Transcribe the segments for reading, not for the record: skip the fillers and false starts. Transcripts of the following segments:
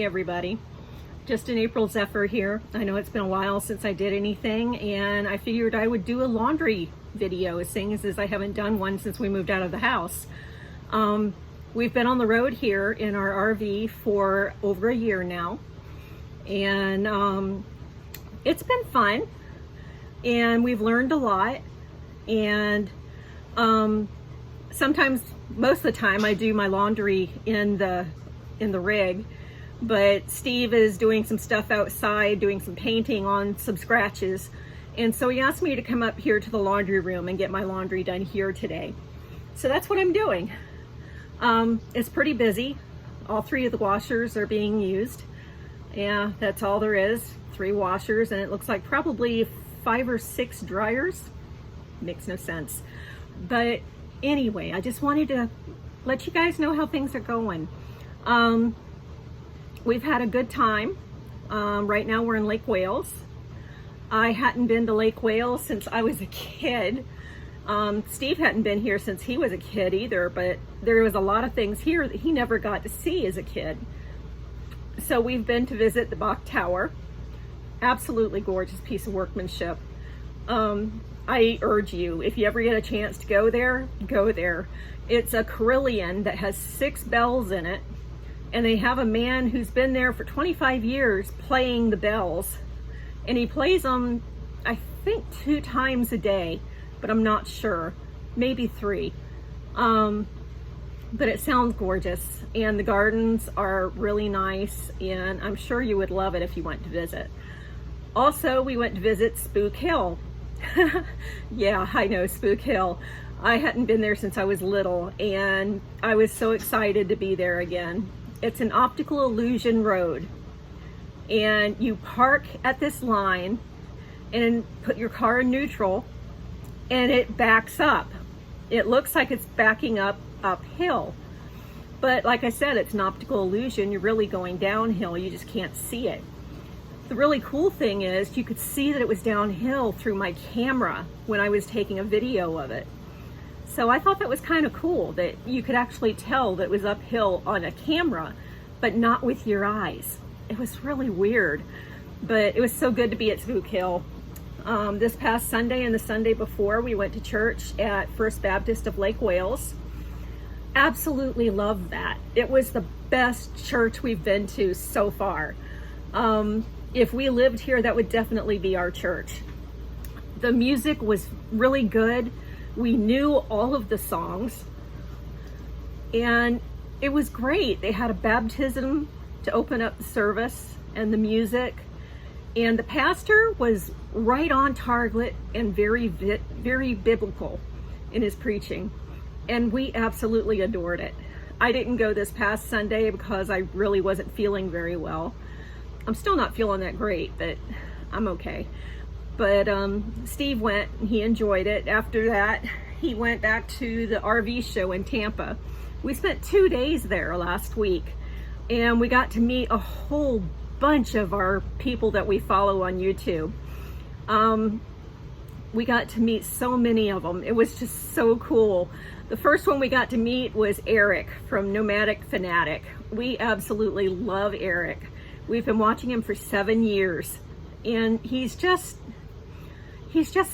Hey everybody, justanaprilzepher here. I know it's been a while since I did anything, and I figured I would do a laundry video, seeing as I haven't done one since we moved out of the house. We've been on the road here in our RV for over a year now, and it's been fun, and we've learned a lot, and sometimes, most of the time, I do my laundry in the rig, but Steve is doing some stuff outside, doing some painting on some scratches, and so he asked me to come up here to the laundry room and get my laundry done here today. So that's what I'm doing. It's pretty busy. All 3 of the washers are being used. Yeah, that's all there is. 3 washers, and it looks like probably 5 or 6 dryers. Makes no sense. But anyway, I just wanted to let you guys know how things are going. We've had a good time. Right now we're in Lake Wales. I hadn't been to Lake Wales since I was a kid. Steve hadn't been here since he was a kid either, but there was a lot of things here that he never got to see as a kid. So we've been to visit the Bach Tower. Absolutely gorgeous piece of workmanship. I urge you, if you ever get a chance to go there, go there. It's a carillon that has 6 bells in it, and they have a man who's been there for 25 years playing the bells, and he plays them, I think, 2 times a day, but I'm not sure, maybe 3. But it sounds gorgeous, and the gardens are really nice, and I'm sure you would love it if you went to visit. Also, we went to visit Spook Hill. Yeah, I know, Spook Hill. I hadn't been there since I was little, and I was so excited to be there again. It's an optical illusion road, and you park at this line and put your car in neutral, and it backs up. It looks like it's backing up uphill, but like I said, it's an optical illusion. You're really going downhill. You just can't see it. The really cool thing is you could see that it was downhill through my camera when I was taking a video of it. So I thought that was kind of cool that you could actually tell that it was uphill on a camera, but not with your eyes. It was really weird, but it was so good to be at Spook Hill. This past Sunday and the Sunday before, we went to church at First Baptist of Lake Wales. Absolutely loved that. It was the best church we've been to so far. If we lived here, that would definitely be our church. The music was really good. We knew all of the songs, and it was great. They had a baptism to open up the service and the music, and the pastor was right on target and very biblical in his preaching, and we absolutely adored it. I didn't go this past Sunday because I really wasn't feeling very well. I'm still not feeling that great, but I'm okay. But Steve went and he enjoyed it. After that, he went back to the RV show in Tampa. We spent 2 days there last week, and we got to meet a whole bunch of our people that we follow on YouTube. We got to meet so many of them. It was just so cool. The first one we got to meet was Eric from Nomadic Fanatic. We absolutely love Eric. We've been watching him for 7 years, and he's just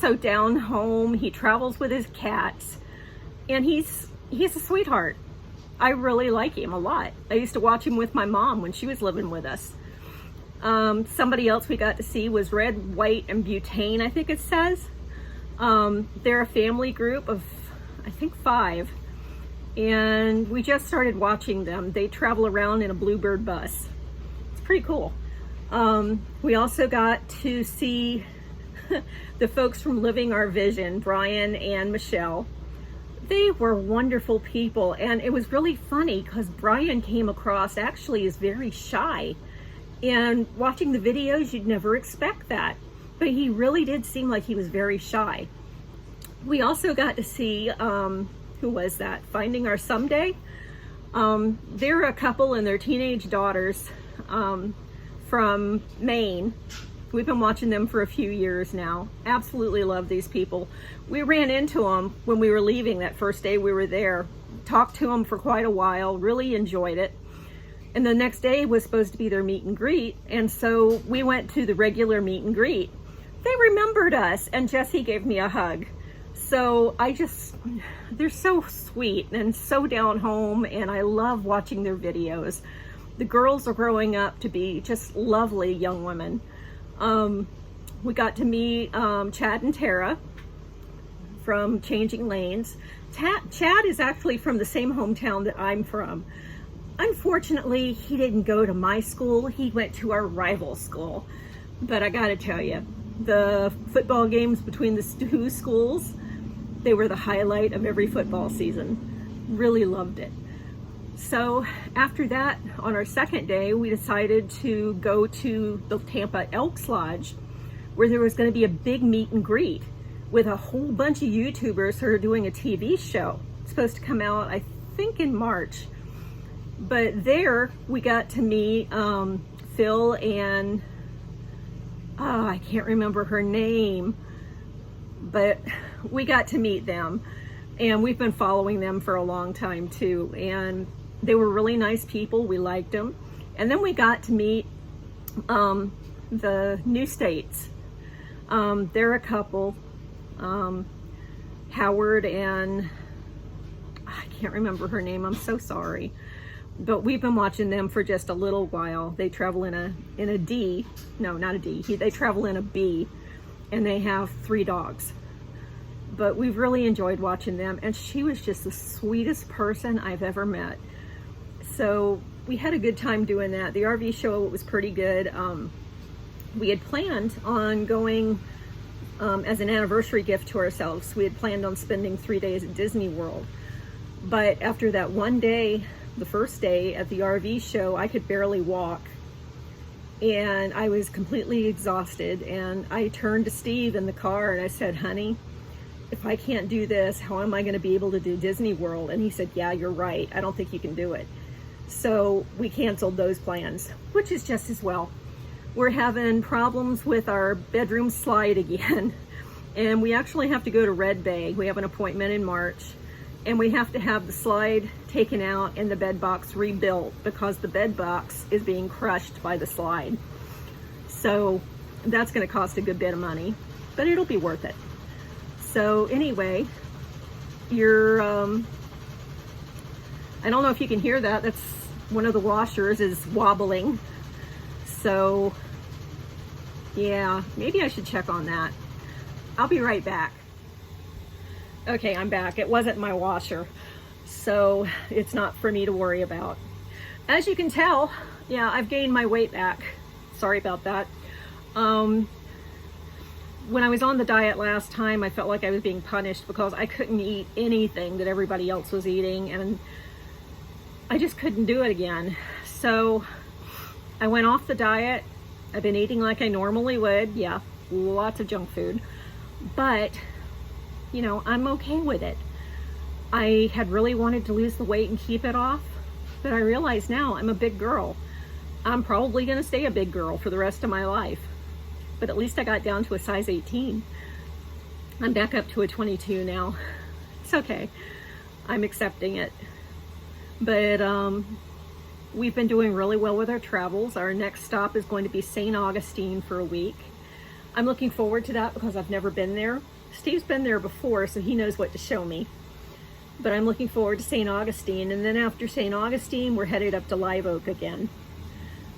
so down home. He travels with his cats, and he's a sweetheart. I really like him a lot. I used to watch him with my mom when she was living with us. Somebody else we got to see was Red, White, and Butane, I think it says. They're a family group of, I think, 5, and we just started watching them. They travel around in a Bluebird bus. Pretty cool. We also got to see the folks from Living Our Vision, Brian and Michelle. They were wonderful people, and it was really funny because Brian came across actually as very shy, and watching the videos you'd never expect that, but he really did seem like he was very shy. We also got to see who was that? Finding Our Someday. They're a couple and their teenage daughters from Maine. We've been watching them for a few years now. Absolutely love these people. We ran into them when we were leaving that first day we were there. Talked to them for quite a while, really enjoyed it. And the next day was supposed to be their meet and greet. And so we went to the regular meet and greet. They remembered us, and Jesse gave me a hug. So they're so sweet and so down home, and I love watching their videos. The girls are growing up to be just lovely young women. We got to meet Chad and Tara from Changing Lanes. Chad is actually from the same hometown that I'm from. Unfortunately, he didn't go to my school. He went to our rival school. But I gotta tell you, the football games between the two schools, they were the highlight of every football season. Really loved it. So after that, on our second day, we decided to go to the Tampa Elks Lodge, where there was going to be a big meet and greet with a whole bunch of YouTubers who are doing a TV show. It's supposed to come out, I think, in March. But there we got to meet Phil and I can't remember her name, but we got to meet them, and we've been following them for a long time too, and they were really nice people. We liked them. And then we got to meet the New States. They're a couple, Howard and I can't remember her name, I'm so sorry. But we've been watching them for just a little while. They travel in a D, no, not a D. They travel in a B, and they have 3 dogs. But we've really enjoyed watching them, and she was just the sweetest person I've ever met. So we had a good time doing that. The RV show was pretty good. We had planned on going as an anniversary gift to ourselves. We had planned on spending 3 days at Disney World. But after that one day, the first day at the RV show, I could barely walk, and I was completely exhausted. And I turned to Steve in the car and I said, honey, if I can't do this, how am I going to be able to do Disney World? And he said, yeah, you're right. I don't think you can do it. So we canceled those plans, which is just as well. We're having problems with our bedroom slide again. And we actually have to go to Red Bay. We have an appointment in March. And we have to have the slide taken out and the bed box rebuilt because the bed box is being crushed by the slide. So that's going to cost a good bit of money, but it'll be worth it. So anyway, I don't know if you can hear that. That's one of the washers is wobbling. So yeah, maybe I should check on that. I'll be right back. Okay, I'm back. It wasn't my washer, so it's not for me to worry about. As you can tell, yeah, I've gained my weight back. Sorry about that. When I was on the diet last time, I felt like I was being punished because I couldn't eat anything that everybody else was eating, and I just couldn't do it again. So I went off the diet. I've been eating like I normally would. Yeah, lots of junk food, but you know, I'm okay with it. I had really wanted to lose the weight and keep it off, but I realize now I'm a big girl. I'm probably gonna stay a big girl for the rest of my life, but at least I got down to a size 18. I'm back up to a 22 now. It's okay. I'm accepting it. But we've been doing really well with our travels. Our next stop is going to be St. Augustine for a week. I'm looking forward to that because I've never been there. Steve's been there before, so he knows what to show me. But I'm looking forward to St. Augustine, and then after St. Augustine, we're headed up to Live Oak again.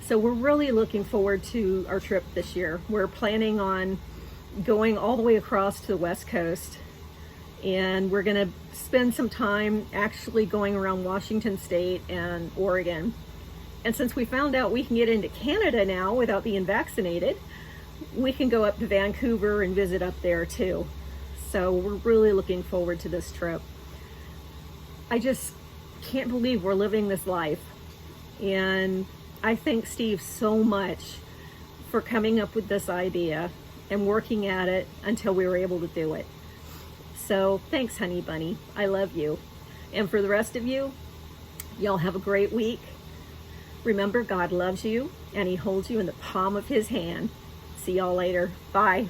So we're really looking forward to our trip this year. We're planning on going all the way across to the West Coast, and we're gonna spend some time actually going around Washington State and Oregon. And since we found out we can get into Canada now without being vaccinated, we can go up to Vancouver and visit up there too. So we're really looking forward to this trip. I just can't believe we're living this life. And I thank Steve so much for coming up with this idea and working at it until we were able to do it. So thanks, honey bunny. I love you. And for the rest of you, y'all have a great week. Remember, God loves you and he holds you in the palm of his hand. See y'all later. Bye.